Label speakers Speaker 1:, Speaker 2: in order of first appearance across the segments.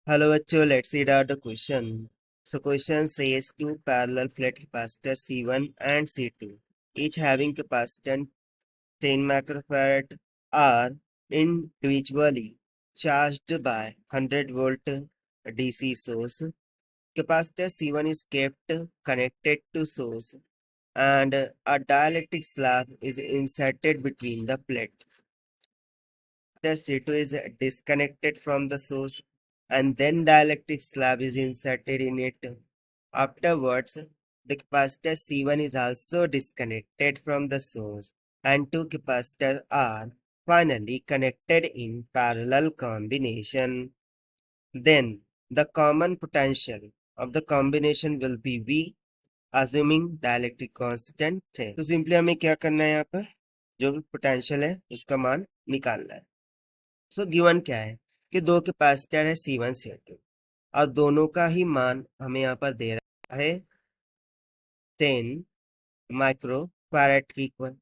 Speaker 1: Hello bachcho, let's read out the question. So question says two parallel flat capacitors C1 and C2, each having capacitance 10 microfarad, are individually charged by 100 volt DC source. Capacitor C1 is kept connected to source and a dielectric slab is inserted between the plates. The C2 is disconnected from the source and then dielectric slab is inserted in it. Afterwards, the capacitor C1 is also disconnected from the source and two capacitors are finally connected in parallel combination. Then the common potential of the combination will be V assuming dielectric constant है। तो simply हमें क्या करना है, यहाँ पर जो भी पोटेंशियल है उसका मान निकालना है। सो गिवन क्या है कि दो कैपेसिटर है C1 C2 और दोनों का ही मान हमें यहाँ पर दे रहा है 10 माइक्रो फैराड की इक्वल।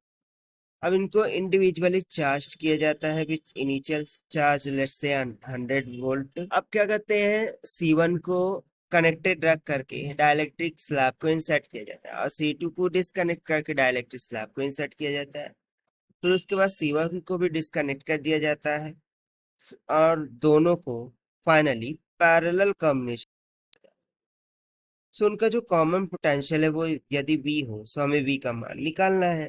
Speaker 1: अब इनको इंडिविजुअली चार्ज किया जाता है विच initial charge let's say 100 volt. अब क्या करते हैं, C1 को कनेक्टेड रख करके डाइलेक्ट्रिक स्लैब को इंसर्ट किया जाता है और C2 को डिस्कनेक्ट करके डाइलेक्ट्रिक स्लैब को इंसर्ट किया जाता है। फिर उसके बाद C1 को भी डिस्कनेक्ट कर दिया जाता है और दोनों को फाइनली पैरेलल कॉम्बिनेशन। सो उनका जो कॉमन पोटेंशियल है वो यदि V हो सो हमें V का मान निकालना है।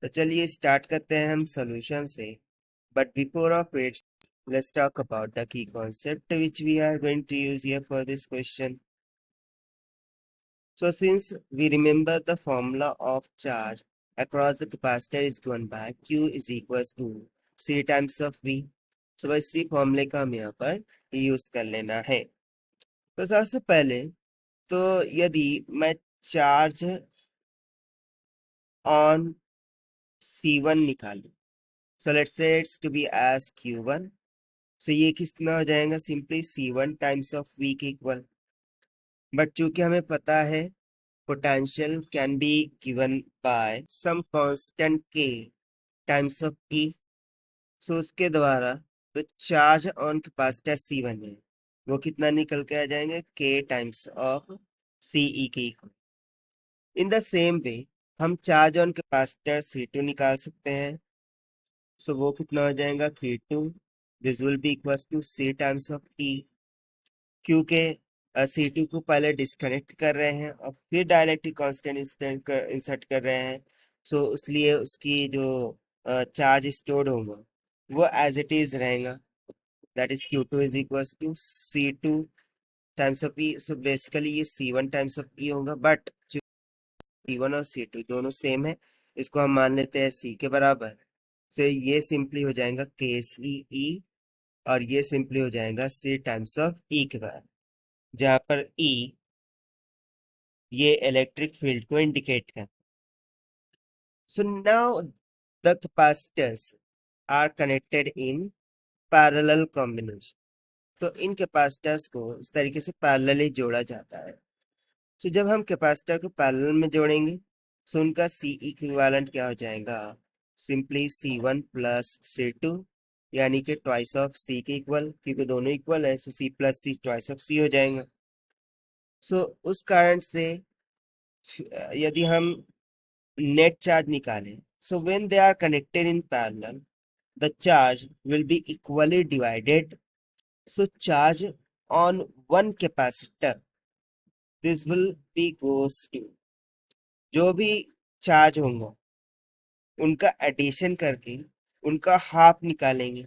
Speaker 1: तो चलिए स्टार्ट करते हैं हम सॉल्यूशन से, but before of it let's talk about the key concept which we are going to use here for this question. So since we remember the formula of charge across the capacitor is given by Q is equals to C times of V. So बस इसी फॉर्मूले का हम यहाँ पर use कर लेना है। तो सबसे पहले तो यदि मैं चार्ज ऑन C1 निकालूं, so let's say it's to be as Q1. So ये कितना हो जाएगा, simply C1 times of V के इक्वल। बट चूंकि हमें पता है potential can be given by some constant K times of E, so उसके द्वारा तो चार्ज ऑन कैपेसिटर C1 है वो कितना निकल के आ जाएंगे K टाइम्स ऑफ CE के equal. In the same way हम चार्ज ऑन कैपेसिटर C2 निकाल सकते हैं। सो वो कितना हो जाएगा Q2 this will be equals to C times of E, क्योंकि C2 को पहले डिस्कनेक्ट कर रहे हैं और फिर डायरेक्टली कांस्टेंट इंसर्ट कर रहे हैं। सो इसलिए उसकी जो चार्ज स्टोर्ड होगा वो एज इट इज रहेगा, that is Q2 is equals to C2 times of E। So basically ये C1 टाइम्स ऑफ E होगा, बट C1 और C2 दोनों सेम है, इसको हम मान लेते हैं C के बराबर। सो ये सिंपली हो जाएगा KCE और ये सिंपली हो जाएगा C टाइम्स ऑफ E के बराबर, जहां पर E ये इलेक्ट्रिक फील्ड को इंडिकेट कर। So now the capacitors are connected in parallel combination. तो इन कैपेसिटर्स को इस तरीके से पैरेलली जोड़ा जाता है। सो जब हम कैपेसिटर को पैरेलल में जोड़ेंगे सो उनका C इक्विवेलेंट क्या हो जाएगा, सिंपली C1 प्लस C2 यानी कि ट्वाइस ऑफ C के इक्वल, क्योंकि दोनों इक्वल है सो C plus C twice of C हो जाएगा। सो उस कारण से यदि हम नेट चार्ज निकालें, so when they are connected in parallel the charge will be equally divided. So charge on one capacitor this will be goes to, जो भी चार्ज होंगे उनका एडिशन करके उनका हाफ निकालेंगे।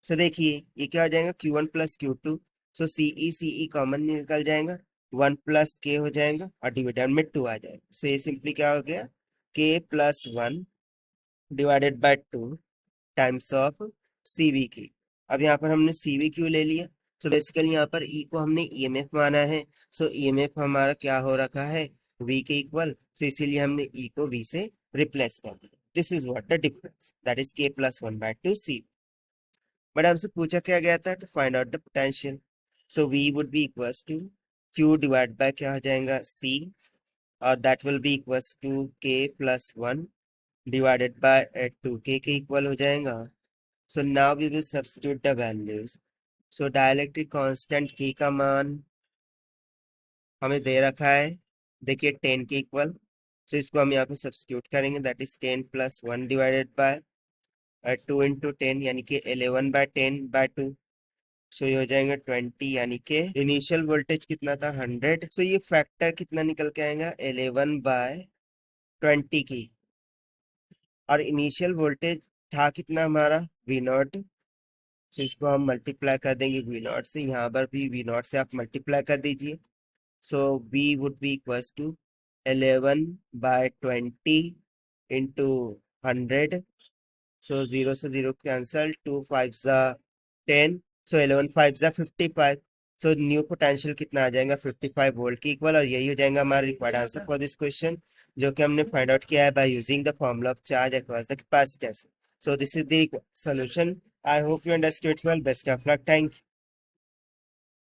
Speaker 1: सो देखिए ये क्या हो जाएगा Q1 प्लस Q2, सो CE कॉमन निकल जाएगा, 1 प्लस K हो जाएगा और डिवाइडर में 2 आ जाएगा। सो ये सिंपली क्या हो गया K plus 1 divided bye 2 times of CV की। अब यहाँ पर हमने CV क्यू ले लिया, सो बेसिकली यहाँ पर E को हमने EMF माना है। सो EMF हमारा क्या हो रखा है V के इक्वल, सो इसीलिए हमने E को V से रिप्लेस कर दिया। This is what the difference, that is K plus 1 by 2 C। But हमसे पूछा क्या गया था to find out the potential, so V would be equals to Q divide by क्या हो जाएगा C और that will be equals to K plus 1 divided by 2K के इक्वल हो जाएगा। So now we will substitute the values. So dielectric constant की का मान हमें दे रखा है, देखिए 10 के इक्वल। सो इसको हम यहाँ पे सब्स्टिट्यूट करेंगे, दैट इज 10 + 1 डिवाइडेड बाय 2 × 10 यानी कि 11/10/2। सो ये हो जाएगा 20, यानी कि इनिशियल वोल्टेज कितना था 100। सो ये फैक्टर कितना निकल के आएगा 11/20 की, और इनिशियल वोल्टेज था कितना हमारा V0। सो इसको हम मल्टीप्लाई कर देंगे V0 से, यहाँ पर भी V0 से आप मल्टीप्लाई कर दीजिए। सो V would be equals to 11/20 into 100। सो 0 से 0 कैंसल, 2 5 10। सो 11 5 55। सो न्यू पोटेंशियल कितना आ जाएगा 55 वोल्ट की इक्वल, और यही हो जाएगा हमारा required answer for this question, जो कि हमने फाइंड आउट किया है by using the formula of charge across the capacitance. So this is the solution. I hope you understood well. Best of luck. Thank you.